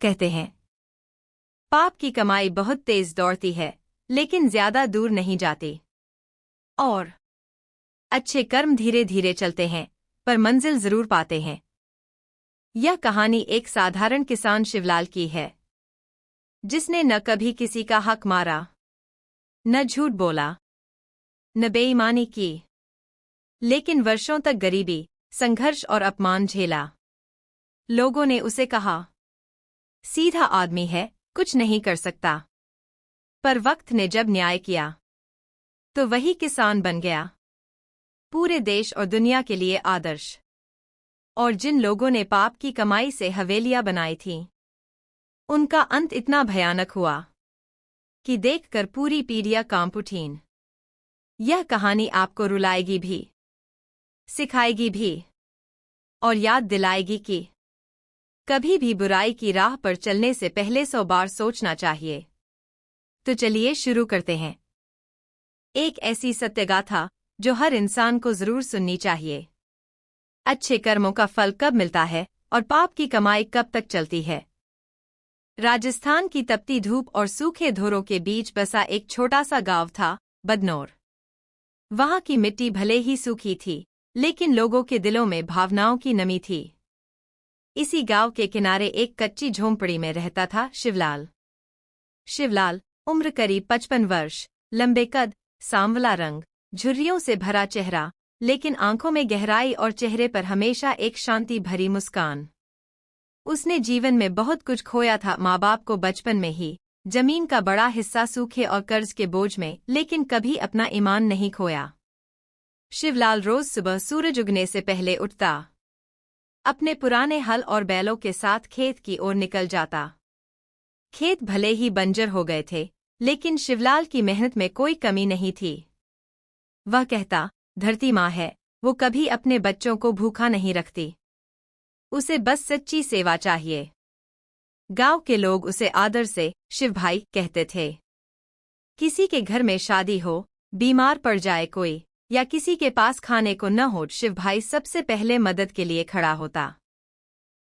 कहते हैं, पाप की कमाई बहुत तेज दौड़ती है लेकिन ज्यादा दूर नहीं जाती, और अच्छे कर्म धीरे धीरे चलते हैं पर मंजिल जरूर पाते हैं। यह कहानी एक साधारण किसान शिवलाल की है, जिसने न कभी किसी का हक मारा, न झूठ बोला, न बेईमानी की, लेकिन वर्षों तक गरीबी, संघर्ष और अपमान झेला। लोगों ने उसे कहा, सीधा आदमी है, कुछ नहीं कर सकता। पर वक्त ने जब न्याय किया तो वही किसान बन गया, पूरे देश और दुनिया के लिए आदर्श। और जिन लोगों ने पाप की कमाई से हवेलियां बनाई थीं, उनका अंत इतना भयानक हुआ कि देखकर पूरी पीढ़ियां कांप उठीं। यह कहानी आपको रुलाएगी भी, सिखाएगी भी, और याद दिलाएगी कि कभी भी बुराई की राह पर चलने से पहले 100 बार सोचना चाहिए। तो चलिए शुरू करते हैं। एक ऐसी सत्यगाथा जो हर इंसान को जरूर सुननी चाहिए। अच्छे कर्मों का फल कब मिलता है और पाप की कमाई कब तक चलती है। राजस्थान की तपती धूप और सूखे धोरों के बीच बसा एक छोटा सा गांव था, बदनौर। वहां की मिट्टी भले ही सूखी थी, लेकिन लोगों के दिलों में भावनाओं की नमी थी। इसी गांव के किनारे एक कच्ची झोंपड़ी में रहता था शिवलाल। शिवलाल, उम्र करीब 55 वर्ष, लंबे कद, सांवला रंग, झुर्रियों से भरा चेहरा, लेकिन आंखों में गहराई और चेहरे पर हमेशा एक शांति भरी मुस्कान। उसने जीवन में बहुत कुछ खोया था, माँ बाप को बचपन में ही, जमीन का बड़ा हिस्सा सूखे और कर्ज के बोझ में, लेकिन कभी अपना ईमान नहीं खोया। शिवलाल रोज सुबह सूरज उगने से पहले उठता, अपने पुराने हल और बैलों के साथ खेत की ओर निकल जाता। खेत भले ही बंजर हो गए थे, लेकिन शिवलाल की मेहनत में कोई कमी नहीं थी। वह कहता, धरती माँ है, वो कभी अपने बच्चों को भूखा नहीं रखती। उसे बस सच्ची सेवा चाहिए। गांव के लोग उसे आदर से शिव भाई कहते थे। किसी के घर में शादी हो, बीमार पड़ जाए कोई, या किसी के पास खाने को न हो, शिव भाई सबसे पहले मदद के लिए खड़ा होता।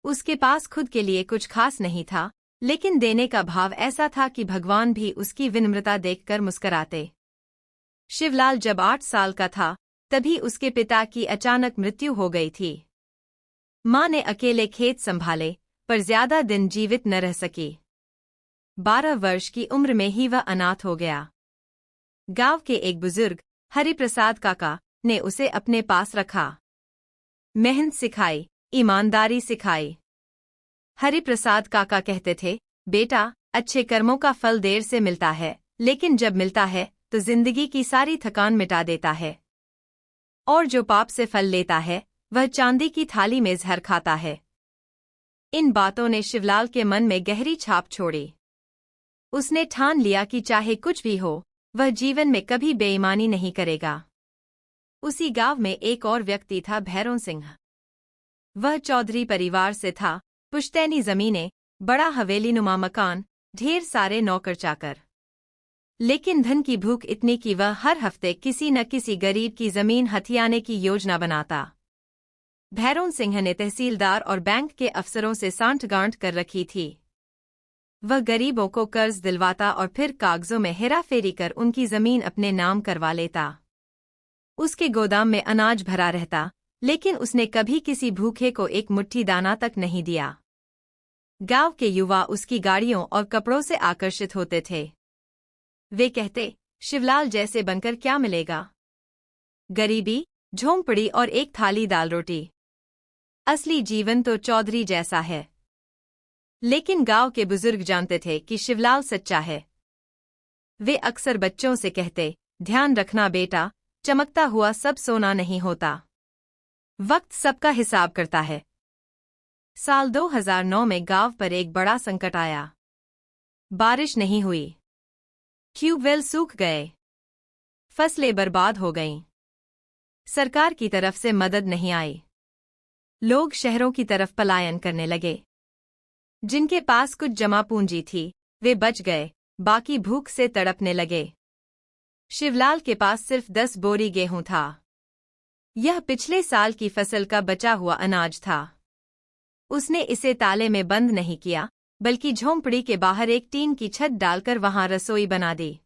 उसके पास खुद के लिए कुछ खास नहीं था, लेकिन देने का भाव ऐसा था कि भगवान भी उसकी विनम्रता देखकर मुस्कराते। शिवलाल जब 8 साल का था, तभी उसके पिता की अचानक मृत्यु हो गई थी। मां ने अकेले खेत संभाले, पर ज्यादा दिन जीवित न रह सकी। 12 वर्ष की उम्र में ही वह अनाथ हो गया। गांव के एक बुजुर्ग, हरिप्रसाद काका, ने उसे अपने पास रखा। मेहनत सिखाई, ईमानदारी सिखाई। हरिप्रसाद काका कहते थे, बेटा, अच्छे कर्मों का फल देर से मिलता है, लेकिन जब मिलता है तो जिंदगी की सारी थकान मिटा देता है। और जो पाप से फल लेता है, वह चांदी की थाली में जहर खाता है। इन बातों ने शिवलाल के मन में गहरी छाप छोड़ी। उसने ठान लिया कि चाहे कुछ भी हो, वह जीवन में कभी बेईमानी नहीं करेगा। उसी गांव में एक और व्यक्ति था, भैरों सिंह। वह चौधरी परिवार से था, पुश्तैनी जमीनें, बड़ा हवेलीनुमा मकान, ढेर सारे नौकर चाकर। लेकिन धन की भूख इतनी कि वह हर हफ्ते किसी न किसी गरीब की जमीन हथियाने की योजना बनाता। भैरों सिंह ने तहसीलदार और बैंक के अफसरों से सांठ-गांठ कर रखी थी। वह गरीबों को कर्ज दिलवाता और फिर कागजों में हेराफेरी कर उनकी जमीन अपने नाम करवा लेता। उसके गोदाम में अनाज भरा रहता, लेकिन उसने कभी किसी भूखे को एक मुट्ठी दाना तक नहीं दिया। गांव के युवा उसकी गाड़ियों और कपड़ों से आकर्षित होते थे। वे कहते, शिवलाल जैसे बनकर क्या मिलेगा। गरीबी, झोंपड़ी और एक थाली दाल रोटी। असली जीवन तो चौधरी जैसा है। लेकिन गांव के बुजुर्ग जानते थे कि शिवलाल सच्चा है। वे अक्सर बच्चों से कहते, ध्यान रखना बेटा, चमकता हुआ सब सोना नहीं होता। वक्त सबका हिसाब करता है। साल 2009 में गांव पर एक बड़ा संकट आया। बारिश नहीं हुई, ट्यूबवेल सूख गए, फसलें बर्बाद हो गईं। सरकार की तरफ से मदद नहीं आई। लोग शहरों की तरफ पलायन करने लगे। जिनके पास कुछ जमा पूंजी थी, वे बच गए, बाकी भूख से तड़पने लगे। शिवलाल के पास सिर्फ 10 बोरी गेहूं था। यह पिछले साल की फसल का बचा हुआ अनाज था। उसने इसे ताले में बंद नहीं किया, बल्कि झोंपड़ी के बाहर एक टीन की छत डालकर वहां रसोई बना दी।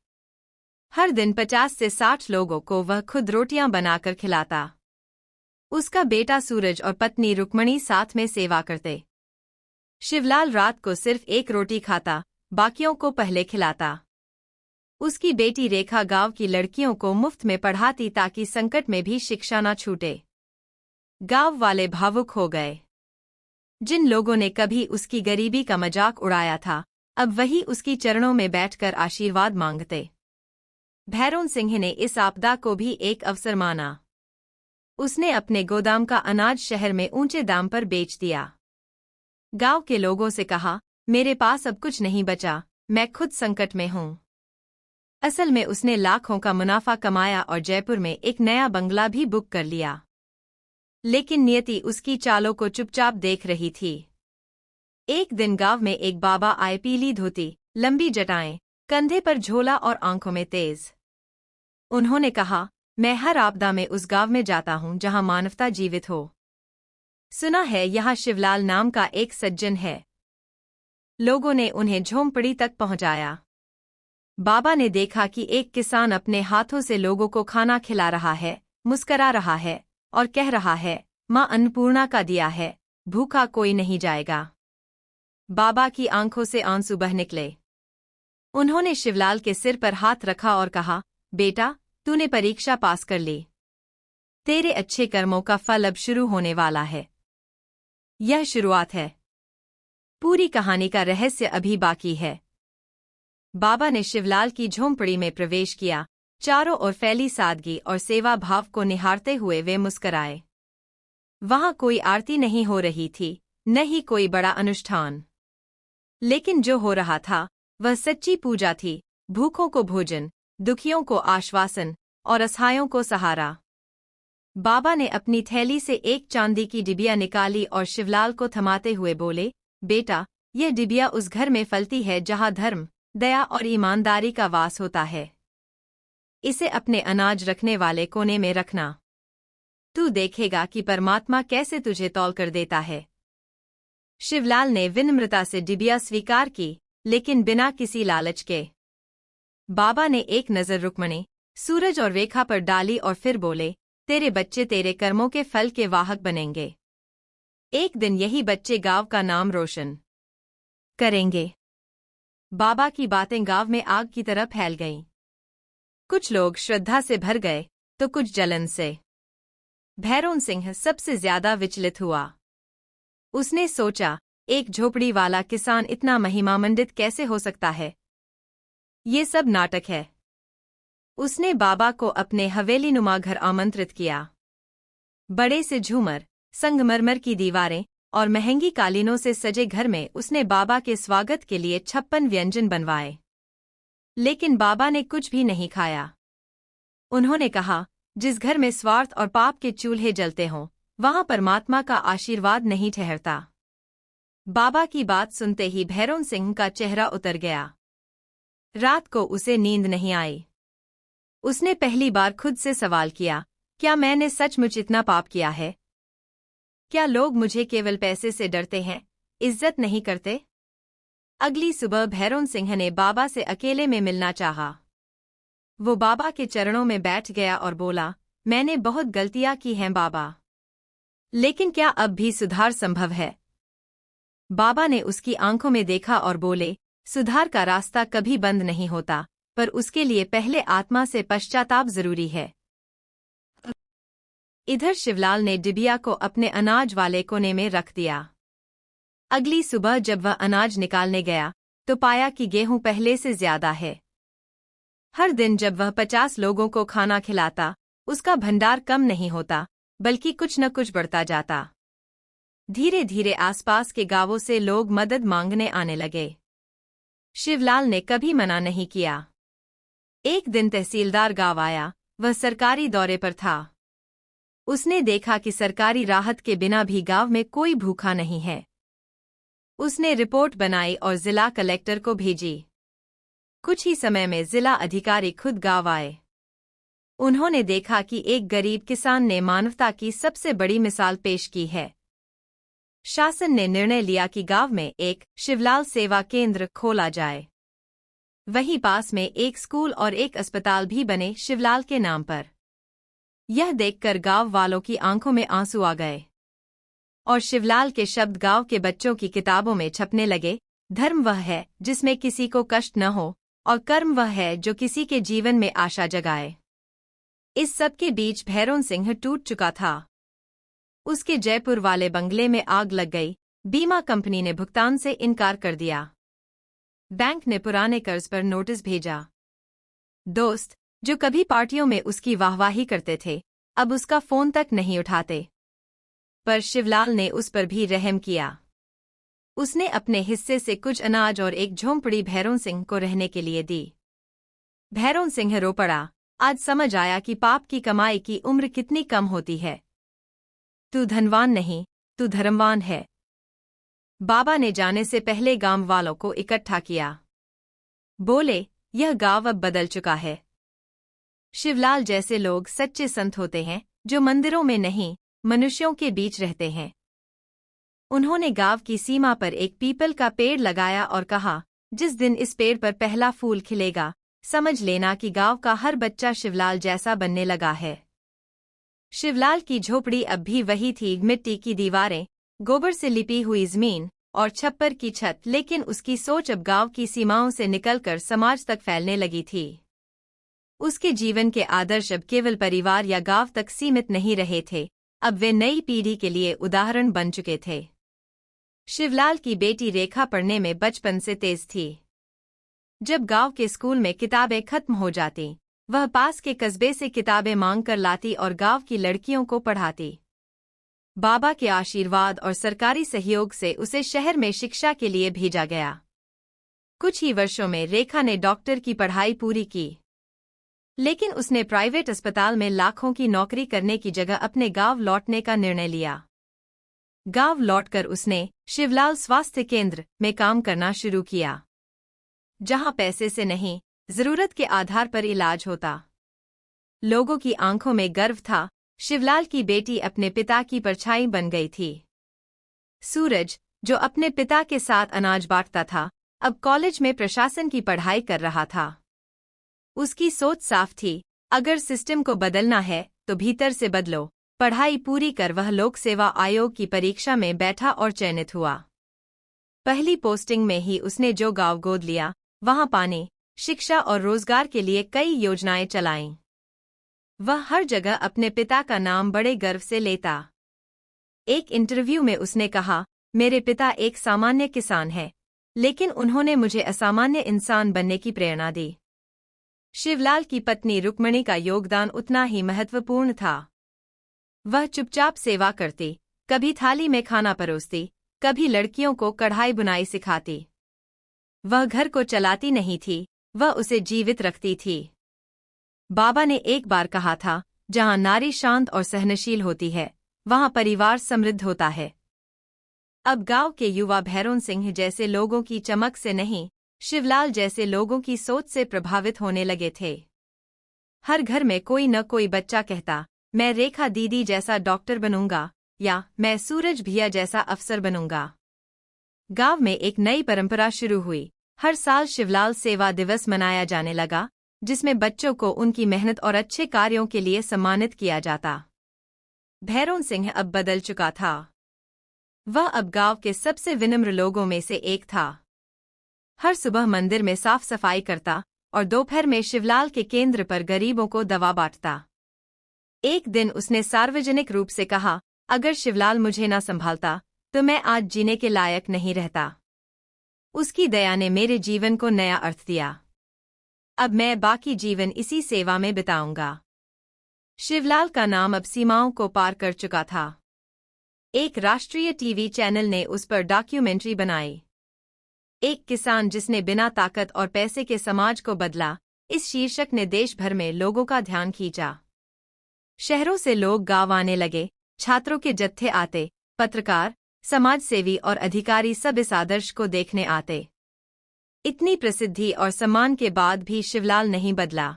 हर दिन 50 से 60 लोगों को वह खुद रोटियां बनाकर खिलाता। उसका बेटा सूरज और पत्नी रुक्मणी साथ में सेवा करते। शिवलाल रात को सिर्फ एक रोटी खाता, बाकियों को पहले खिलाता। उसकी बेटी रेखा गांव की लड़कियों को मुफ्त में पढ़ाती ताकि संकट में भी शिक्षा न छूटे। गांव वाले भावुक हो गए। जिन लोगों ने कभी उसकी गरीबी का मजाक उड़ाया था, अब वही उसकी चरणों में बैठकर आशीर्वाद मांगते। भैरों सिंह ने इस आपदा को भी एक अवसर माना। उसने अपने गोदाम का अनाज शहर में ऊंचे दाम पर बेच दिया। गांव के लोगों से कहा, मेरे पास अब कुछ नहीं बचा, मैं खुद संकट में हूं। असल में उसने लाखों का मुनाफा कमाया और जयपुर में एक नया बंगला भी बुक कर लिया। लेकिन नियति उसकी चालों को चुपचाप देख रही थी। एक दिन गांव में एक बाबा आए, पीली धोती, लंबी जटाएं, कंधे पर झोला और आंखों में तेज। उन्होंने कहा, मैं हर आपदा में उस गांव में जाता हूं जहां मानवता जीवित हो। सुना है यहाँ शिवलाल नाम का एक सज्जन है। लोगों ने उन्हें झोंपड़ी तक पहुंचाया। बाबा ने देखा कि एक किसान अपने हाथों से लोगों को खाना खिला रहा है, मुस्करा रहा है और कह रहा है, मां अन्नपूर्णा का दिया है, भूखा कोई नहीं जाएगा। बाबा की आंखों से आंसू बह निकले। उन्होंने शिवलाल के सिर पर हाथ रखा और कहा, बेटा, तूने परीक्षा पास कर ली। तेरे अच्छे कर्मों का फल अब शुरू होने वाला है। यह शुरुआत है। पूरी कहानी का रहस्य अभी बाकी है। बाबा ने शिवलाल की झोंपड़ी में प्रवेश किया। चारों ओर फैली सादगी और सेवा भाव को निहारते हुए वे मुस्कराए। वहां कोई आरती नहीं हो रही थी, न ही कोई बड़ा अनुष्ठान। लेकिन जो हो रहा था वह सच्ची पूजा थी। भूखों को भोजन, दुखियों को आश्वासन और असहायों को सहारा। बाबा ने अपनी थैली से एक चांदी की डिबिया निकाली और शिवलाल को थमाते हुए बोले, बेटा, यह डिबिया उस घर में फलती है जहां धर्म, दया और ईमानदारी का वास होता है। इसे अपने अनाज रखने वाले कोने में रखना। तू देखेगा कि परमात्मा कैसे तुझे तौल कर देता है। शिवलाल ने विनम्रता से डिबिया स्वीकार की, लेकिन बिना किसी लालच के। बाबा ने एक नज़र रुक्मणी, सूरज और रेखा पर डाली और फिर बोले, तेरे बच्चे तेरे कर्मों के फल के वाहक बनेंगे। एक दिन यही बच्चे गांव का नाम रोशन करेंगे। बाबा की बातें गांव में आग की तरह फैल गईं। कुछ लोग श्रद्धा से भर गए तो कुछ जलन से। भैरों सिंह सबसे ज्यादा विचलित हुआ। उसने सोचा, एक झोपड़ी वाला किसान इतना महिमामंडित कैसे हो सकता है? ये सब नाटक है। उसने बाबा को अपने हवेलीनुमा घर आमंत्रित किया। बड़े से झूमर, संगमरमर की दीवारें और महंगी कालीनों से सजे घर में उसने बाबा के स्वागत के लिए 56 व्यंजन बनवाए। लेकिन बाबा ने कुछ भी नहीं खाया। उन्होंने कहा, जिस घर में स्वार्थ और पाप के चूल्हे जलते हों, वहां परमात्मा का आशीर्वाद नहीं ठहरता। बाबा की बात सुनते ही भैरों सिंह का चेहरा उतर गया। रात को उसे नींद नहीं आई। उसने पहली बार खुद से सवाल किया, क्या मैंने सचमुच इतना पाप किया है? क्या लोग मुझे केवल पैसे से डरते हैं, इज्जत नहीं करते? अगली सुबह भैरों सिंह ने बाबा से अकेले में मिलना चाहा। वो बाबा के चरणों में बैठ गया और बोला, मैंने बहुत गलतियां की हैं बाबा। लेकिन क्या अब भी सुधार संभव है? बाबा ने उसकी आंखों में देखा और बोले, सुधार का रास्ता कभी बंद नहीं होता, पर उसके लिए पहले आत्मा से पश्चाताप जरूरी है। इधर शिवलाल ने डिबिया को अपने अनाज वाले कोने में रख दिया। अगली सुबह जब वह अनाज निकालने गया तो पाया कि गेहूं पहले से ज्यादा है। हर दिन जब वह 50 लोगों को खाना खिलाता, उसका भंडार कम नहीं होता, बल्कि कुछ न कुछ बढ़ता जाता। धीरे धीरे आसपास के गांवों से लोग मदद मांगने आने लगे। शिवलाल ने कभी मना नहीं किया। एक दिन तहसीलदार गांव आया। वह सरकारी दौरे पर था। उसने देखा कि सरकारी राहत के बिना भी गांव में कोई भूखा नहीं है। उसने रिपोर्ट बनाई और जिला कलेक्टर को भेजी। कुछ ही समय में जिला अधिकारी खुद गांव आए। उन्होंने देखा कि एक गरीब किसान ने मानवता की सबसे बड़ी मिसाल पेश की है। शासन ने निर्णय लिया कि गांव में एक शिवलाल सेवा केंद्र खोला जाए। वहीं पास में एक स्कूल और एक अस्पताल भी बने शिवलाल के नाम पर। यह देखकर गांव वालों की आंखों में आंसू आ गए और शिवलाल के शब्द गांव के बच्चों की किताबों में छपने लगे। धर्म वह है जिसमें किसी को कष्ट न हो, और कर्म वह है जो किसी के जीवन में आशा जगाए। इस सब के बीच भैरों सिंह टूट चुका था। उसके जयपुर वाले बंगले में आग लग गई। बीमा कंपनी ने भुगतान से इनकार कर दिया। बैंक ने पुराने कर्ज पर नोटिस भेजा। दोस्त जो कभी पार्टियों में उसकी वाहवाही करते थे, अब उसका फोन तक नहीं उठाते। पर शिवलाल ने उस पर भी रहम किया। उसने अपने हिस्से से कुछ अनाज और एक झोंपड़ी भैरों सिंह को रहने के लिए दी। भैरों सिंह रो पड़ा। आज समझ आया कि पाप की कमाई की उम्र कितनी कम होती है। तू धनवान नहीं, तू धर्मवान है। बाबा ने जाने से पहले गांव वालों को इकट्ठा किया। बोले, यह गांव अब बदल चुका है। शिवलाल जैसे लोग सच्चे संत होते हैं, जो मंदिरों में नहीं, मनुष्यों के बीच रहते हैं। उन्होंने गांव की सीमा पर एक पीपल का पेड़ लगाया और कहा, जिस दिन इस पेड़ पर पहला फूल खिलेगा, समझ लेना कि गांव का हर बच्चा शिवलाल जैसा बनने लगा है। शिवलाल की झोपड़ी अब भी वही थी, मिट्टी की दीवारें, गोबर से लिपी हुई जमीन और छप्पर की छत, लेकिन उसकी सोच अब गांव की सीमाओं से निकलकर समाज तक फैलने लगी थी। उसके जीवन के आदर्श अब केवल परिवार या गांव तक सीमित नहीं रहे थे, अब वे नई पीढ़ी के लिए उदाहरण बन चुके थे। शिवलाल की बेटी रेखा पढ़ने में बचपन से तेज थी। जब गांव के स्कूल में किताबें खत्म हो जाती, वह पास के कस्बे से किताबें मांग कर लाती और गांव की लड़कियों को पढ़ाती। बाबा के आशीर्वाद और सरकारी सहयोग से उसे शहर में शिक्षा के लिए भेजा गया। कुछ ही वर्षों में रेखा ने डॉक्टर की पढ़ाई पूरी की, लेकिन उसने प्राइवेट अस्पताल में लाखों की नौकरी करने की जगह अपने गांव लौटने का निर्णय लिया। गांव लौटकर उसने शिवलाल स्वास्थ्य केंद्र में काम करना शुरू किया, जहां पैसे से नहीं, जरूरत के आधार पर इलाज होता। लोगों की आंखों में गर्व था। शिवलाल की बेटी अपने पिता की परछाई बन गई थी। सूरज, जो अपने पिता के साथ अनाज बांटता था, अब कॉलेज में प्रशासन की पढ़ाई कर रहा था। उसकी सोच साफ थी, अगर सिस्टम को बदलना है तो भीतर से बदलो। पढ़ाई पूरी कर वह लोक सेवा आयोग की परीक्षा में बैठा और चयनित हुआ। पहली पोस्टिंग में ही उसने जो गांव गोद लिया, वहां पानी, शिक्षा और रोजगार के लिए कई योजनाएं चलाईं। वह हर जगह अपने पिता का नाम बड़े गर्व से लेता। एक इंटरव्यू में उसने कहा, मेरे पिता एक सामान्य किसान हैं, लेकिन उन्होंने मुझे असामान्य इंसान बनने की प्रेरणा दी। शिवलाल की पत्नी रुक्मणी का योगदान उतना ही महत्वपूर्ण था। वह चुपचाप सेवा करती, कभी थाली में खाना परोसती, कभी लड़कियों को कढ़ाई बुनाई सिखाती। वह घर को चलाती नहीं थी, वह उसे जीवित रखती थी। बाबा ने एक बार कहा था, जहां नारी शांत और सहनशील होती है, वहां परिवार समृद्ध होता है। अब गांव के युवा भैरों सिंह जैसे लोगों की चमक से नहीं, शिवलाल जैसे लोगों की सोच से प्रभावित होने लगे थे। हर घर में कोई न कोई बच्चा कहता, मैं रेखा दीदी जैसा डॉक्टर बनूंगा, या मैं सूरज भैया जैसा अफसर बनूंगा। गांव में एक नई परंपरा शुरू हुई। हर साल शिवलाल सेवा दिवस मनाया जाने लगा, जिसमें बच्चों को उनकी मेहनत और अच्छे कार्यों के लिए सम्मानित किया जाता। भैरों सिंह अब बदल चुका था। वह अब गांव के सबसे विनम्र लोगों में से एक था। हर सुबह मंदिर में साफ सफाई करता और दोपहर में शिवलाल के केंद्र पर गरीबों को दवा बांटता। एक दिन उसने सार्वजनिक रूप से कहा, अगर शिवलाल मुझे न संभालता तो मैं आज जीने के लायक नहीं रहता। उसकी दया ने मेरे जीवन को नया अर्थ दिया। अब मैं बाकी जीवन इसी सेवा में बिताऊंगा। शिवलाल का नाम अब सीमाओं को पार कर चुका था। एक राष्ट्रीय टीवी चैनल ने उस पर डॉक्यूमेंट्री बनाई, एक किसान जिसने बिना ताकत और पैसे के समाज को बदला। इस शीर्षक ने देश भर में लोगों का ध्यान खींचा। शहरों से लोग गांव आने लगे, छात्रों के जत्थे आते, पत्रकार, समाजसेवी और अधिकारी सब इस आदर्श को देखने आते। इतनी प्रसिद्धि और सम्मान के बाद भी शिवलाल नहीं बदला।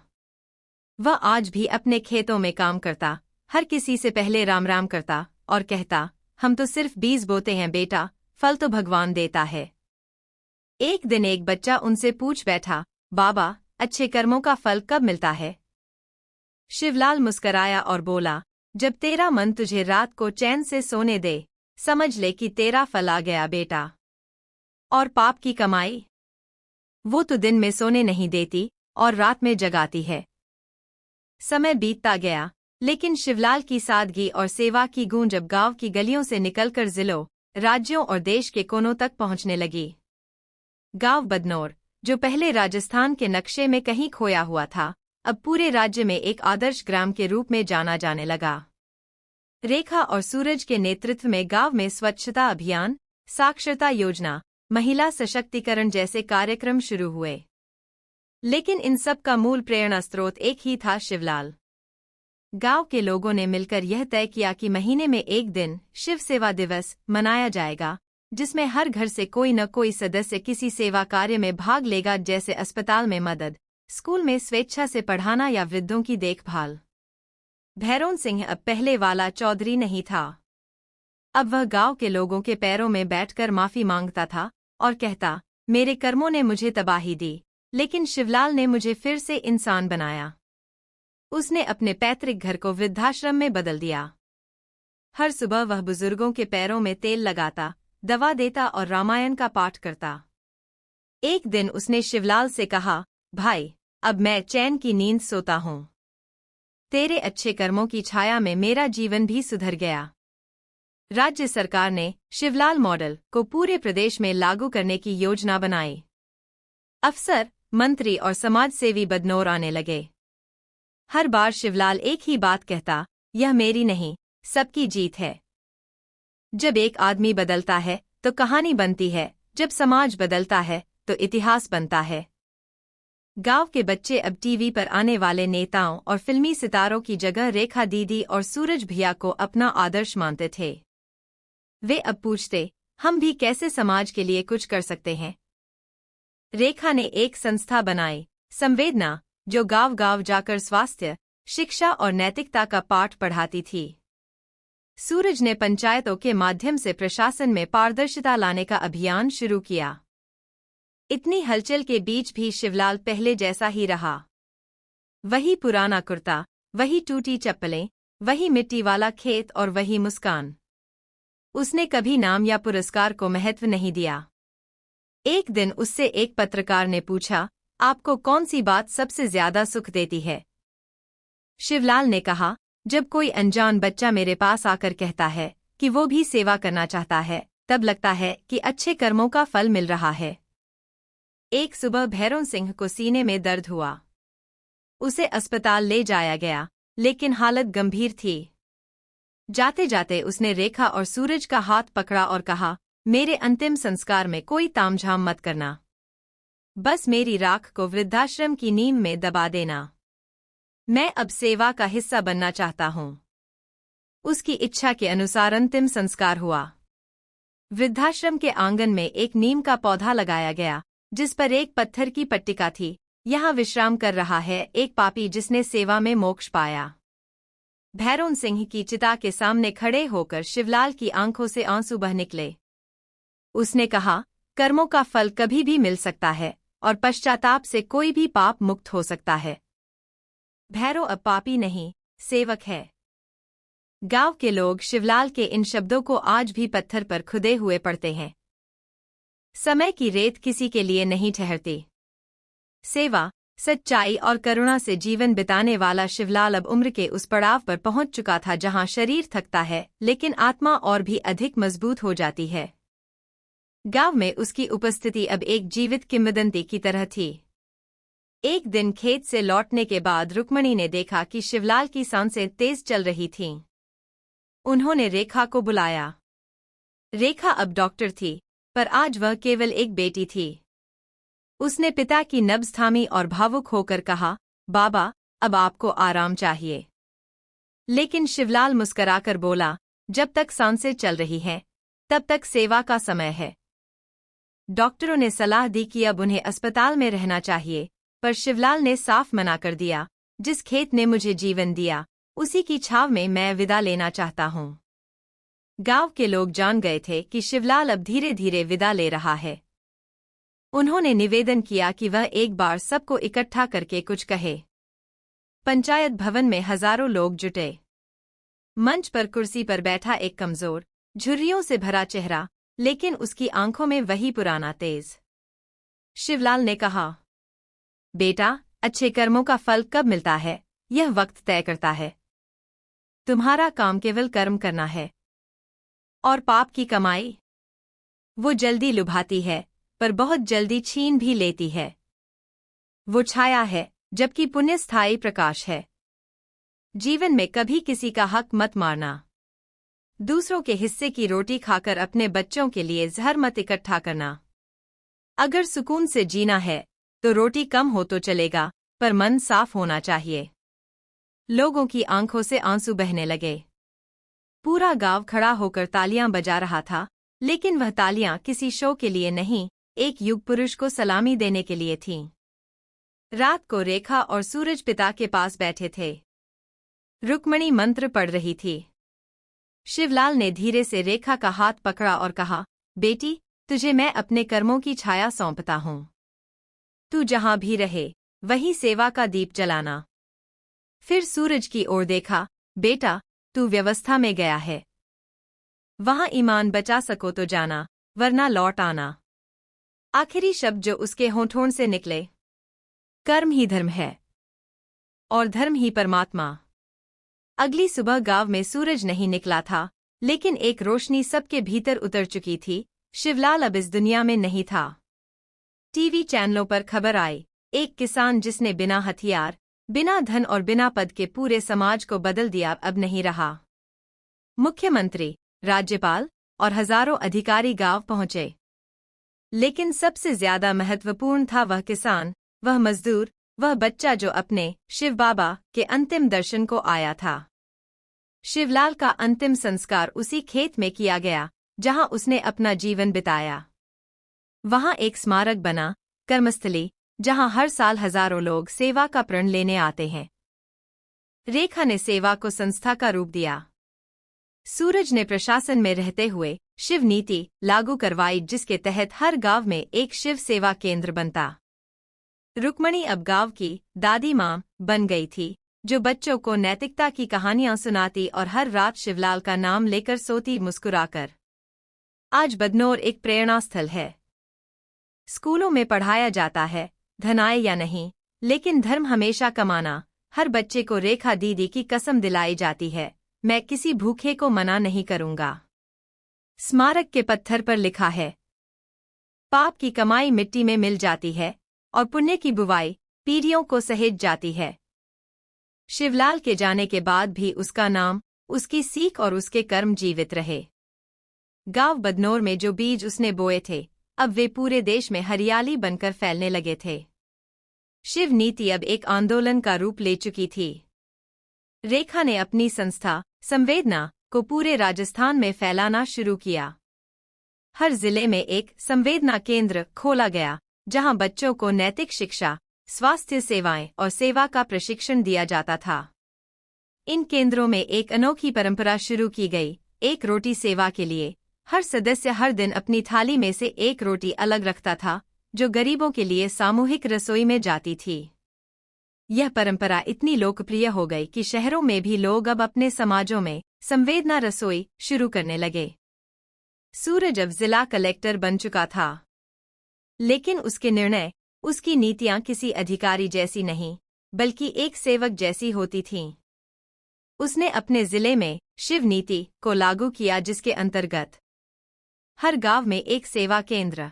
वह आज भी अपने खेतों में काम करता, हर किसी से पहले राम राम करता और कहता, हम तो सिर्फ बीज बोते हैं बेटा, फल तो भगवान देता है। एक दिन एक बच्चा उनसे पूछ बैठा, बाबा, अच्छे कर्मों का फल कब मिलता है? शिवलाल मुस्कराया और बोला, जब तेरा मन तुझे रात को चैन से सोने दे, समझ ले कि तेरा फल आ गया बेटा। और पाप की कमाई? वो तो दिन में सोने नहीं देती और रात में जगाती है। समय बीतता गया, लेकिन शिवलाल की सादगी और सेवा की गूंज अब गांव की गलियों से निकलकर जिलों, राज्यों और देश के कोनों तक पहुंचने लगी। गांव बदनौर, जो पहले राजस्थान के नक्शे में कहीं खोया हुआ था, अब पूरे राज्य में एक आदर्श ग्राम के रूप में जाना जाने लगा। रेखा और सूरज के नेतृत्व में गांव में स्वच्छता अभियान, साक्षरता योजना, महिला सशक्तिकरण जैसे कार्यक्रम शुरू हुए। लेकिन इन सब का मूल प्रेरणा स्रोत एक ही था, शिवलाल। गांव के लोगों ने मिलकर यह तय किया कि महीने में एक दिन शिव सेवा दिवस मनाया जाएगा, जिसमें हर घर से कोई न कोई सदस्य किसी सेवा कार्य में भाग लेगा, जैसे अस्पताल में मदद, स्कूल में स्वेच्छा से पढ़ाना या वृद्धों की देखभाल। भैरोन सिंह अब पहले वाला चौधरी नहीं था। अब वह गांव के लोगों के पैरों में बैठकर माफी मांगता था और कहता, मेरे कर्मों ने मुझे तबाही दी, लेकिन शिवलाल ने मुझे फिर से इंसान बनाया। उसने अपने पैतृक घर को वृद्धाश्रम में बदल दिया। हर सुबह वह बुजुर्गों के पैरों में तेल लगाता, दवा देता और रामायण का पाठ करता। एक दिन उसने शिवलाल से कहा, भाई, अब मैं चैन की नींद सोता हूँ। तेरे अच्छे कर्मों की छाया में मेरा जीवन भी सुधर गया। राज्य सरकार ने शिवलाल मॉडल को पूरे प्रदेश में लागू करने की योजना बनाई। अफसर, मंत्री और समाजसेवी बदनौर आने लगे। हर बार शिवलाल एक ही बात कहता, यह मेरी नहीं, सबकी जीत है। जब एक आदमी बदलता है तो कहानी बनती है, जब समाज बदलता है तो इतिहास बनता है। गांव के बच्चे अब टीवी पर आने वाले नेताओं और फिल्मी सितारों की जगह रेखा दीदी और सूरज भैया को अपना आदर्श मानते थे। वे अब पूछते, हम भी कैसे समाज के लिए कुछ कर सकते हैं? रेखा ने एक संस्था बनाई, संवेदना, जो गांव-गांव जाकर स्वास्थ्य, शिक्षा और नैतिकता का पाठ पढ़ाती थी। सूरज ने पंचायतों के माध्यम से प्रशासन में पारदर्शिता लाने का अभियान शुरू किया। इतनी हलचल के बीच भी शिवलाल पहले जैसा ही रहा। वही पुराना कुर्ता, वही टूटी चप्पलें, वही मिट्टी वाला खेत और वही मुस्कान। उसने कभी नाम या पुरस्कार को महत्व नहीं दिया। एक दिन उससे एक पत्रकार ने पूछा, आपको कौन सी बात सबसे ज्यादा सुख देती है? शिवलाल ने कहा, जब कोई अनजान बच्चा मेरे पास आकर कहता है कि वो भी सेवा करना चाहता है, तब लगता है कि अच्छे कर्मों का फल मिल रहा है। एक सुबह भैरों सिंह को सीने में दर्द हुआ। उसे अस्पताल ले जाया गया, लेकिन हालत गंभीर थी। जाते जाते उसने रेखा और सूरज का हाथ पकड़ा और कहा, मेरे अंतिम संस्कार में कोई तामझाम मत करना। बस मेरी राख को वृद्धाश्रम की नींव में दबा देना। मैं अब सेवा का हिस्सा बनना चाहता हूँ। उसकी इच्छा के अनुसार अंतिम संस्कार हुआ। वृद्धाश्रम के आंगन में एक नीम का पौधा लगाया गया, जिस पर एक पत्थर की पट्टिका थी, यहाँ विश्राम कर रहा है एक पापी जिसने सेवा में मोक्ष पाया। भैरों सिंह की चिता के सामने खड़े होकर शिवलाल की आंखों से आंसू बह निकले। उसने कहा, कर्मों का फल कभी भी मिल सकता है और पश्चाताप से कोई भी पाप मुक्त हो सकता है। भैरव अब पापी नहीं, सेवक है। गांव के लोग शिवलाल के इन शब्दों को आज भी पत्थर पर खुदे हुए पढ़ते हैं। समय की रेत किसी के लिए नहीं ठहरती। सेवा, सच्चाई और करुणा से जीवन बिताने वाला शिवलाल अब उम्र के उस पड़ाव पर पहुंच चुका था जहां शरीर थकता है, लेकिन आत्मा और भी अधिक मजबूत हो जाती है। गांव में उसकी उपस्थिति अब एक जीवित किंवदंती की तरह थी। एक दिन खेत से लौटने के बाद रुक्मणी ने देखा कि शिवलाल की सांसें तेज चल रही थीं। उन्होंने रेखा को बुलाया। रेखा अब डॉक्टर थी, पर आज वह केवल एक बेटी थी। उसने पिता की नब्ज थामी और भावुक होकर कहा, बाबा, अब आपको आराम चाहिए। लेकिन शिवलाल मुस्कराकर बोला, जब तक सांसें चल रही हैं, तब तक सेवा का समय है। डॉक्टरों ने सलाह दी कि अब उन्हें अस्पताल में रहना चाहिए, पर शिवलाल ने साफ मना कर दिया, जिस खेत ने मुझे जीवन दिया, उसी की छाव में मैं विदा लेना चाहता हूँ। गांव के लोग जान गए थे कि शिवलाल अब धीरे धीरे विदा ले रहा है। उन्होंने निवेदन किया कि वह एक बार सबको इकट्ठा करके कुछ कहे। पंचायत भवन में हजारों लोग जुटे। मंच पर कुर्सी पर बैठा एक कमजोर, झुर्रियों से भरा चेहरा, लेकिन उसकी आंखों में वही पुराना तेज। शिवलाल ने कहा, बेटा, अच्छे कर्मों का फल कब मिलता है, यह वक्त तय करता है। तुम्हारा काम केवल कर्म करना है। और पाप की कमाई, वो जल्दी लुभाती है, पर बहुत जल्दी छीन भी लेती है। वो छाया है, जबकि पुण्य स्थायी प्रकाश है। जीवन में कभी किसी का हक मत मारना। दूसरों के हिस्से की रोटी खाकर अपने बच्चों के लिए जहर मत इकट्ठा करना। अगर सुकून से जीना है, तो रोटी कम हो तो चलेगा, पर मन साफ होना चाहिए। लोगों की आंखों से आंसू बहने लगे। पूरा गांव खड़ा होकर तालियां बजा रहा था, लेकिन वह तालियां किसी शो के लिए नहीं, एक युग पुरुष को सलामी देने के लिए थीं। रात को रेखा और सूरज पिता के पास बैठे थे। रुक्मणी मंत्र पढ़ रही थी। शिवलाल ने धीरे से रेखा का हाथ पकड़ा और कहा, बेटी, तुझे मैं अपने कर्मों की छाया सौंपता हूं। तू जहां भी रहे, वहीं सेवा का दीप जलाना। फिर सूरज की ओर देखा, बेटा, तू व्यवस्था में गया है। वहां ईमान बचा सको तो जाना, वरना लौट आना। आखिरी शब्द जो उसके होठों से निकले, कर्म ही धर्म है और धर्म ही परमात्मा। अगली सुबह गांव में सूरज नहीं निकला था, लेकिन एक रोशनी सबके भीतर उतर चुकी थी। शिवलाल अब इस दुनिया में नहीं था। टीवी चैनलों पर खबर आई, एक किसान जिसने बिना हथियार, बिना धन और बिना पद के पूरे समाज को बदल दिया अब नहीं रहा। मुख्यमंत्री, राज्यपाल और हजारों अधिकारी गांव पहुंचे। लेकिन सबसे ज्यादा महत्वपूर्ण था वह किसान, वह मजदूर, वह बच्चा जो अपने शिव बाबा के अंतिम दर्शन को आया था। शिवलाल का अंतिम संस्कार उसी खेत में किया गया, जहां उसने अपना जीवन बिताया। वहां एक स्मारक बना, कर्मस्थली, जहां हर साल हजारों लोग सेवा का प्रण लेने आते हैं। रेखा ने सेवा को संस्था का रूप दिया। सूरज ने प्रशासन में रहते हुए शिव नीति लागू करवाई, जिसके तहत हर गांव में एक शिव सेवा केंद्र बनता। रुक्मणी अब गांव की दादी मां बन गई थी, जो बच्चों को नैतिकता की कहानियां सुनाती और हर रात शिवलाल का नाम लेकर सोती मुस्कुराकर। आज बदनौर एक प्रेरणा स्थल है। स्कूलों में पढ़ाया जाता है, धन आए या नहीं, लेकिन धर्म हमेशा कमाना। हर बच्चे को रेखा दीदी की कसम दिलाई जाती है, मैं किसी भूखे को मना नहीं करूंगा। स्मारक के पत्थर पर लिखा है, पाप की कमाई मिट्टी में मिल जाती है और पुण्य की बुवाई पीढ़ियों को सहेज जाती है। शिवलाल के जाने के बाद भी उसका नाम, उसकी सीख और उसके कर्म जीवित रहे। गांव बदनौर में जो बीज उसने बोए थे, अब वे पूरे देश में हरियाली बनकर फैलने लगे थे। शिव नीति अब एक आंदोलन का रूप ले चुकी थी। रेखा ने अपनी संस्था संवेदना को पूरे राजस्थान में फैलाना शुरू किया। हर जिले में एक संवेदना केंद्र खोला गया, जहां बच्चों को नैतिक शिक्षा, स्वास्थ्य सेवाएं और सेवा का प्रशिक्षण दिया जाता था। इन केंद्रों में एक अनोखी परंपरा शुरू की गई, एक रोटी सेवा के लिए। हर सदस्य हर दिन अपनी थाली में से एक रोटी अलग रखता था, जो गरीबों के लिए सामूहिक रसोई में जाती थी। यह परंपरा इतनी लोकप्रिय हो गई कि शहरों में भी लोग अब अपने समाजों में संवेदना रसोई शुरू करने लगे। सूरज अब जिला कलेक्टर बन चुका था, लेकिन उसके निर्णय, उसकी नीतियां किसी अधिकारी जैसी नहीं, बल्कि एक सेवक जैसी होती थीं। उसने अपने जिले में शिव नीति को लागू किया, जिसके अंतर्गत हर गांव में एक सेवा केंद्र,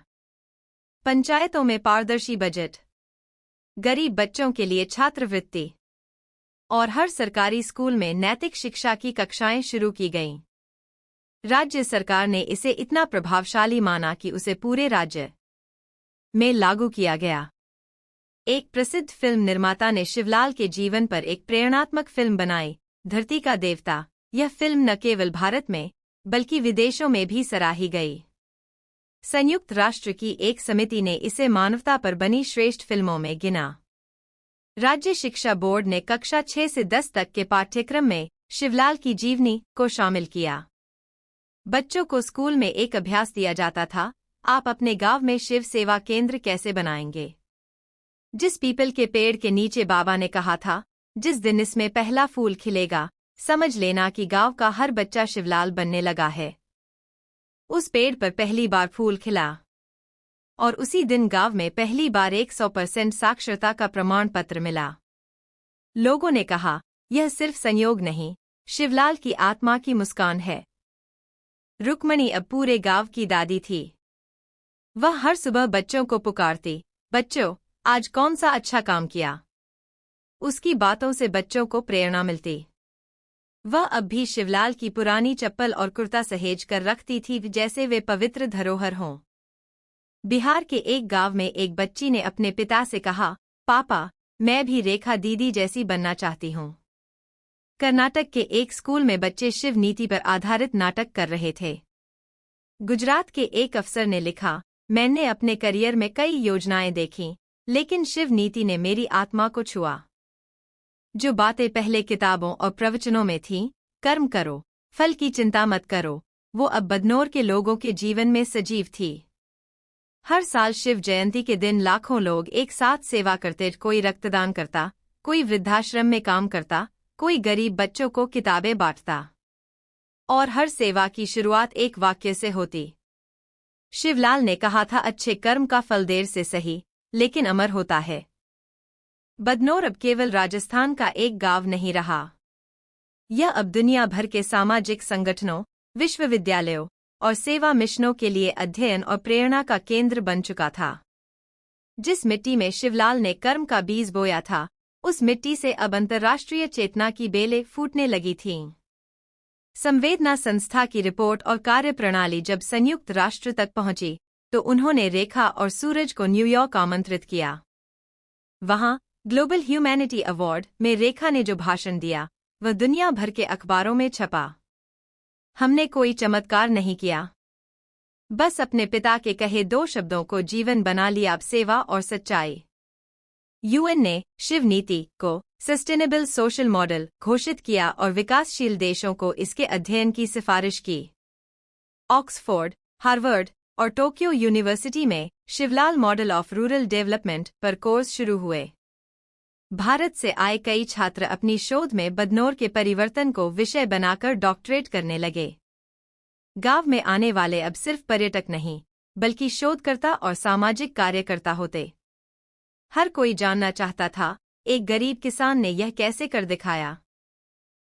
पंचायतों में पारदर्शी बजट, गरीब बच्चों के लिए छात्रवृत्ति और हर सरकारी स्कूल में नैतिक शिक्षा की कक्षाएं शुरू की गईं। राज्य सरकार ने इसे इतना प्रभावशाली माना कि उसे पूरे राज्य में लागू किया गया। एक प्रसिद्ध फिल्म निर्माता ने शिवलाल के जीवन पर एक प्रेरणात्मक फिल्म बनाई, धरती का देवता। यह फिल्म न केवल भारत में बल्कि विदेशों में भी सराही गई। संयुक्त राष्ट्र की एक समिति ने इसे मानवता पर बनी श्रेष्ठ फिल्मों में गिना। राज्य शिक्षा बोर्ड ने कक्षा 6 से 10 तक के पाठ्यक्रम में शिवलाल की जीवनी को शामिल किया। बच्चों को स्कूल में एक अभ्यास दिया जाता था, आप अपने गांव में शिव सेवा केंद्र कैसे बनाएंगे। जिस पीपल के पेड़ के नीचे बाबा ने कहा था, जिस दिन इसमें पहला फूल खिलेगा, समझ लेना कि गांव का हर बच्चा शिवलाल बनने लगा है। उस पेड़ पर पहली बार फूल खिला और उसी दिन गांव में पहली बार 100% साक्षरता का प्रमाण पत्र मिला। लोगों ने कहा, यह सिर्फ संयोग नहीं, शिवलाल की आत्मा की मुस्कान है। रुक्मणी अब पूरे गांव की दादी थी। वह हर सुबह बच्चों को पुकारती, बच्चों, आज कौन सा अच्छा काम किया। उसकी बातों से बच्चों को प्रेरणा मिलती। वह अब भी शिवलाल की पुरानी चप्पल और कुर्ता सहेज कर रखती थी, जैसे वे पवित्र धरोहर हों। बिहार के एक गांव में एक बच्ची ने अपने पिता से कहा, पापा, मैं भी रेखा दीदी जैसी बनना चाहती हूँ। कर्नाटक के एक स्कूल में बच्चे शिव नीति पर आधारित नाटक कर रहे थे। गुजरात के एक अफसर ने लिखा, मैंने अपने करियर में कई योजनाएं देखीं, लेकिन शिव नीति ने मेरी आत्मा को छुआ। जो बातें पहले किताबों और प्रवचनों में थीं, कर्म करो, फल की चिंता मत करो, वो अब बदनौर के लोगों के जीवन में सजीव थी। हर साल शिव जयंती के दिन लाखों लोग एक साथ सेवा करते, कोई रक्तदान करता, कोई वृद्धाश्रम में काम करता, कोई गरीब बच्चों को किताबें बांटता। और हर सेवा की शुरुआत एक वाक्य से होती। शिवलाल ने कहा था, अच्छे कर्म का फल देर से सही, लेकिन अमर होता है। बदनौर अब केवल राजस्थान का एक गांव नहीं रहा। यह अब दुनिया भर के सामाजिक संगठनों, विश्वविद्यालयों और सेवा मिशनों के लिए अध्ययन और प्रेरणा का केंद्र बन चुका था। जिस मिट्टी में शिवलाल ने कर्म का बीज बोया था, उस मिट्टी से अब अंतर्राष्ट्रीय चेतना की बेलें फूटने लगी थीं। संवेदना संस्था की रिपोर्ट और कार्यप्रणाली जब संयुक्त राष्ट्र तक पहुंची, तो उन्होंने रेखा और सूरज को न्यूयॉर्क आमंत्रित किया। वहां ग्लोबल ह्यूमैनिटी अवार्ड में रेखा ने जो भाषण दिया, वह दुनिया भर के अखबारों में छपा। हमने कोई चमत्कार नहीं किया, बस अपने पिता के कहे 2 शब्दों को जीवन बना लिया, सेवा और सच्चाई। यूएन ने शिव नीति को सस्टेनेबल सोशल मॉडल घोषित किया और विकासशील देशों को इसके अध्ययन की सिफारिश की। ऑक्सफोर्ड, हार्वर्ड और टोक्यो यूनिवर्सिटी में Shivlal model of rural development पर कोर्स शुरू हुए। भारत से आए कई छात्र अपनी शोध में बदनौर के परिवर्तन को विषय बनाकर डॉक्टरेट करने लगे। गांव में आने वाले अब सिर्फ पर्यटक नहीं, बल्कि शोधकर्ता और सामाजिक कार्यकर्ता होते। हर कोई जानना चाहता था, एक गरीब किसान ने यह कैसे कर दिखाया।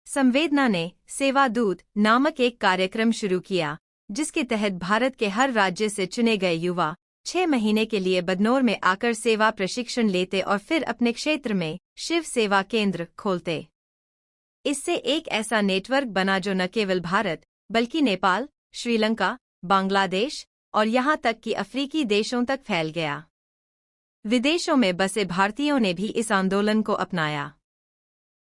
संवेदना ने सेवा दूत नामक एक कार्यक्रम शुरू किया, जिसके तहत भारत के हर राज्य से चुने गए युवा 6 महीने के लिए बदनौर में आकर सेवा प्रशिक्षण लेते और फिर अपने क्षेत्र में शिव सेवा केंद्र खोलते। इससे एक ऐसा नेटवर्क बना जो न केवल भारत, बल्कि नेपाल, श्रीलंका, बांग्लादेश और यहां तक कि अफ्रीकी देशों तक फैल गया। विदेशों में बसे भारतीयों ने भी इस आंदोलन को अपनाया।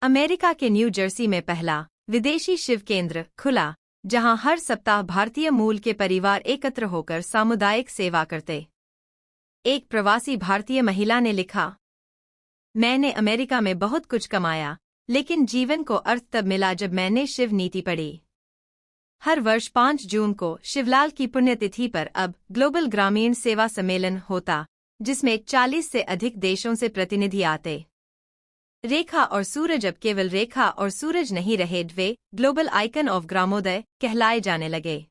अमेरिका के न्यू जर्सी में पहला विदेशी शिव केंद्र खुला, जहां हर सप्ताह भारतीय मूल के परिवार एकत्र होकर सामुदायिक सेवा करते। एक प्रवासी भारतीय महिला ने लिखा, मैंने अमेरिका में बहुत कुछ कमाया, लेकिन जीवन को अर्थ तब मिला जब मैंने शिव नीति पढ़ी। हर वर्ष 5 जून को शिवलाल की पुण्यतिथि पर अब ग्लोबल ग्रामीण सेवा सम्मेलन होता, जिसमें 40 से अधिक देशों से प्रतिनिधि आते। रेखा और सूरज अब केवल रेखा और सूरज नहीं रहे, वे ग्लोबल आइकन ऑफ ग्रामोदय कहलाए जाने लगे।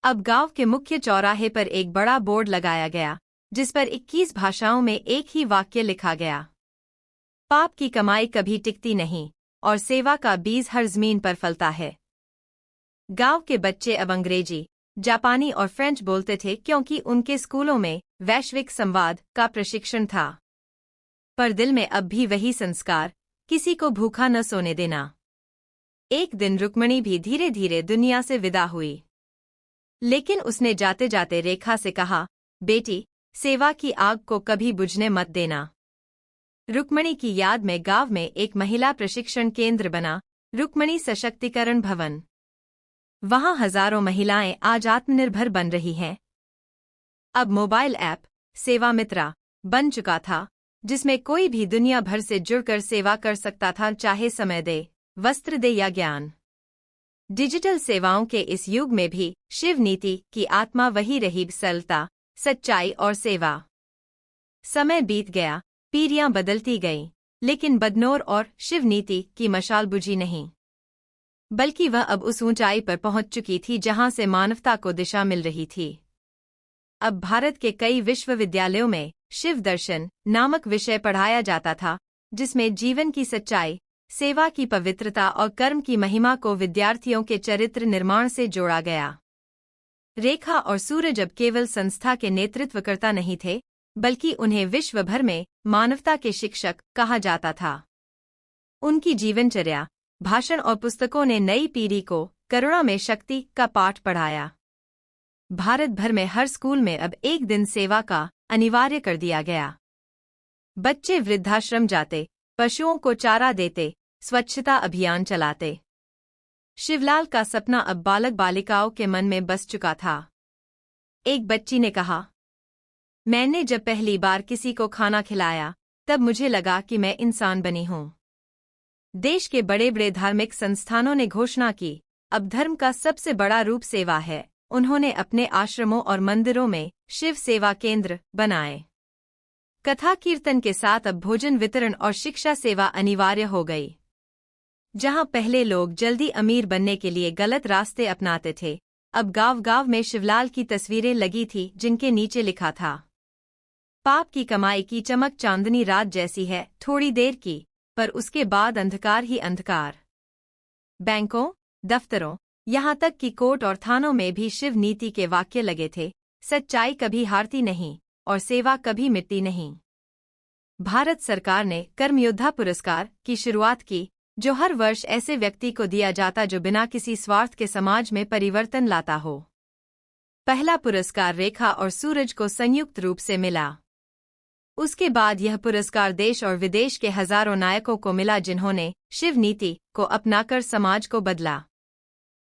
अब गांव के मुख्य चौराहे पर एक बड़ा बोर्ड लगाया गया, जिस पर 21 भाषाओं में एक ही वाक्य लिखा गया, पाप की कमाई कभी टिकती नहीं और सेवा का बीज हर जमीन पर फलता है। गांव के बच्चे अब अंग्रेजी, जापानी और फ्रेंच बोलते थे, क्योंकि उनके स्कूलों में वैश्विक संवाद का प्रशिक्षण था। पर दिल में अब भी वही संस्कार, किसी को भूखा न सोने देना। एक दिन रुक्मणी भी धीरे धीरे दुनिया से विदा हुई, लेकिन उसने जाते जाते रेखा से कहा, बेटी, सेवा की आग को कभी बुझने मत देना। रुक्मणी की याद में गांव में एक महिला प्रशिक्षण केंद्र बना, रुक्मणी सशक्तिकरण भवन। वहां हजारों महिलाएं आज आत्मनिर्भर बन रही हैं। अब मोबाइल ऐप सेवा मित्रा बन चुका था, जिसमें कोई भी दुनिया भर से जुड़कर सेवा कर सकता था, चाहे समय दे, वस्त्र दे या ज्ञान। डिजिटल सेवाओं के इस युग में भी शिव नीति की आत्मा वही रही, सरलता, सच्चाई और सेवा। समय बीत गया, पीढ़ियां बदलती गईं, लेकिन बदनौर और शिव नीति की मशाल बुझी नहीं, बल्कि वह अब उस ऊंचाई पर पहुंच चुकी थी जहां से मानवता को दिशा मिल रही थी। अब भारत के कई विश्वविद्यालयों में शिव दर्शन नामक विषय पढ़ाया जाता था, जिसमें जीवन की सच्चाई, सेवा की पवित्रता और कर्म की महिमा को विद्यार्थियों के चरित्र निर्माण से जोड़ा गया। रेखा और सूरज अब केवल संस्था के नेतृत्वकर्ता नहीं थे, बल्कि उन्हें विश्व भर में मानवता के शिक्षक कहा जाता था। उनकी जीवनचर्या, भाषण और पुस्तकों ने नई पीढ़ी को करुणा में शक्ति का पाठ पढ़ाया। भारत भर में हर स्कूल में अब एक दिन सेवा का अनिवार्य कर दिया गया। बच्चे वृद्धाश्रम जाते, पशुओं को चारा देते, स्वच्छता अभियान चलाते। शिवलाल का सपना अब बालक बालिकाओं के मन में बस चुका था। एक बच्ची ने कहा, मैंने जब पहली बार किसी को खाना खिलाया, तब मुझे लगा कि मैं इंसान बनी हूं। देश के बड़े बड़े धार्मिक संस्थानों ने घोषणा की, अब धर्म का सबसे बड़ा रूप सेवा है। उन्होंने अपने आश्रमों और मंदिरों में शिव सेवा केंद्र बनाए। कथा कीर्तन के साथ अब भोजन वितरण और शिक्षा सेवा अनिवार्य हो गई। जहां पहले लोग जल्दी अमीर बनने के लिए गलत रास्ते अपनाते थे, अब गांव-गांव में शिवलाल की तस्वीरें लगी थी जिनके नीचे लिखा था, पाप की कमाई की चमक चांदनी रात जैसी है, थोड़ी देर की, पर उसके बाद अंधकार ही अंधकार। बैंकों, दफ्तरों, यहां तक कि कोर्ट और थानों में भी शिव नीति के वाक्य लगे थे, सच्चाई कभी हारती नहीं और सेवा कभी मिटती नहीं। भारत सरकार ने कर्मयोद्धा पुरस्कार की शुरुआत की, जो हर वर्ष ऐसे व्यक्ति को दिया जाता जो बिना किसी स्वार्थ के समाज में परिवर्तन लाता हो। पहला पुरस्कार रेखा और सूरज को संयुक्त रूप से मिला। उसके बाद यह पुरस्कार देश और विदेश के हजारों नायकों को मिला जिन्होंने शिव नीति को अपनाकर समाज को बदला।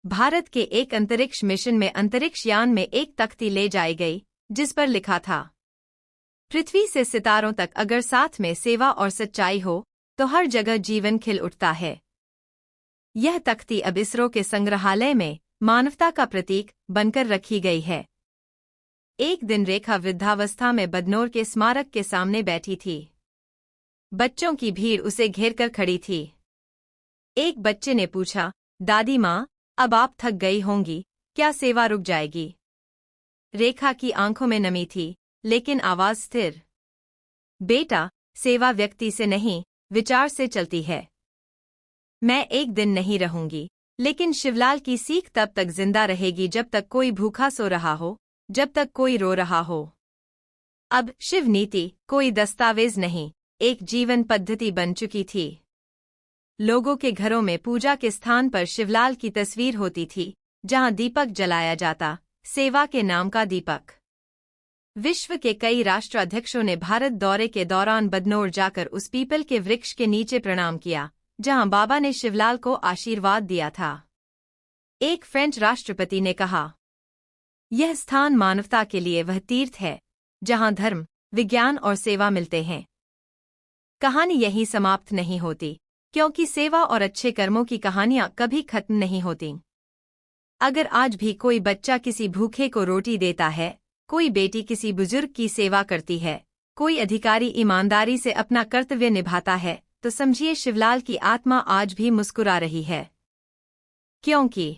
भारत के एक अंतरिक्ष मिशन में अंतरिक्ष यान में एक तख्ती ले जाई गई, जिस पर लिखा था, पृथ्वी से सितारों तक अगर साथ में सेवा और सच्चाई हो तो हर जगह जीवन खिल उठता है। यह तख्ती अब इसरो के संग्रहालय में मानवता का प्रतीक बनकर रखी गई है। एक दिन रेखा वृद्धावस्था में बदनौर के स्मारक के सामने बैठी थी। बच्चों की भीड़ उसे घेरकर खड़ी थी। एक बच्चे ने पूछा, दादी माँ, अब आप थक गई होंगी, क्या सेवा रुक जाएगी? रेखा की आंखों में नमी थी, लेकिन आवाज स्थिर। बेटा, सेवा व्यक्ति से नहीं, विचार से चलती है। मैं एक दिन नहीं रहूंगी, लेकिन शिवलाल की सीख तब तक जिंदा रहेगी जब तक कोई भूखा सो रहा हो, जब तक कोई रो रहा हो। अब शिव नीति कोई दस्तावेज नहीं, एक जीवन पद्धति बन चुकी थी। लोगों के घरों में पूजा के स्थान पर शिवलाल की तस्वीर होती थी, जहां दीपक जलाया जाता, सेवा के नाम का दीपक। विश्व के कई राष्ट्राध्यक्षों ने भारत दौरे के दौरान बदनौर जाकर उस पीपल के वृक्ष के नीचे प्रणाम किया, जहां बाबा ने शिवलाल को आशीर्वाद दिया था। एक फ्रेंच राष्ट्रपति ने कहा, यह स्थान मानवता के लिए वह तीर्थ है, जहां धर्म, विज्ञान और सेवा मिलते हैं। कहानी यहीं समाप्त नहीं होती, क्योंकि सेवा और अच्छे कर्मों की कहानियां कभी खत्म नहीं होती। अगर आज भी कोई बच्चा किसी भूखे को रोटी देता है, कोई बेटी किसी बुजुर्ग की सेवा करती है, कोई अधिकारी ईमानदारी से अपना कर्तव्य निभाता है, तो समझिए शिवलाल की आत्मा आज भी मुस्कुरा रही है। क्योंकि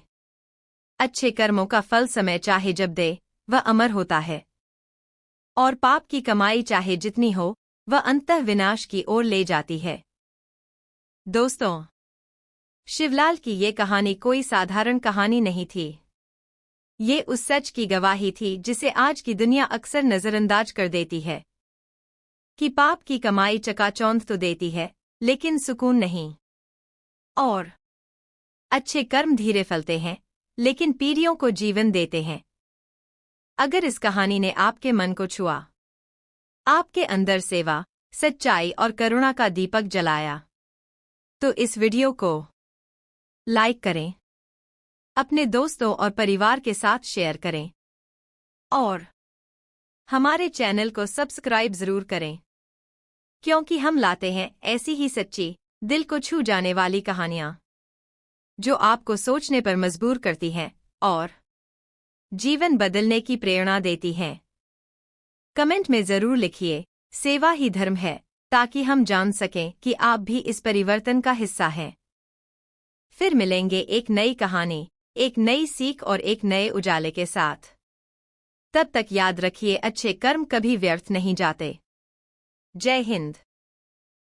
अच्छे कर्मों का फल समय चाहे जब दे, वह अमर होता है, और पाप की कमाई चाहे जितनी हो, वह अंततः विनाश की ओर ले जाती है। दोस्तों, शिवलाल की ये कहानी कोई साधारण कहानी नहीं थी। ये उस सच की गवाही थी जिसे आज की दुनिया अक्सर नजरअंदाज कर देती है, कि पाप की कमाई चकाचौंध तो देती है, लेकिन सुकून नहीं, और अच्छे कर्म धीरे फलते हैं, लेकिन पीढ़ियों को जीवन देते हैं। अगर इस कहानी ने आपके मन को छुआ, आपके अंदर सेवा, सच्चाई और करुणा का दीपक जलाया, तो इस वीडियो को लाइक करें, अपने दोस्तों और परिवार के साथ शेयर करें, और हमारे चैनल को सब्सक्राइब जरूर करें, क्योंकि हम लाते हैं ऐसी ही सच्ची, दिल को छू जाने वाली कहानियां। जो आपको सोचने पर मजबूर करती हैं और जीवन बदलने की प्रेरणा देती हैं। कमेंट में जरूर लिखिए, सेवा ही धर्म है, ताकि हम जान सकें कि आप भी इस परिवर्तन का हिस्सा हैं। फिर मिलेंगे एक नई कहानी, एक नई सीख और एक नए उजाले के साथ। तब तक याद रखिए, अच्छे कर्म कभी व्यर्थ नहीं जाते। जय हिंद।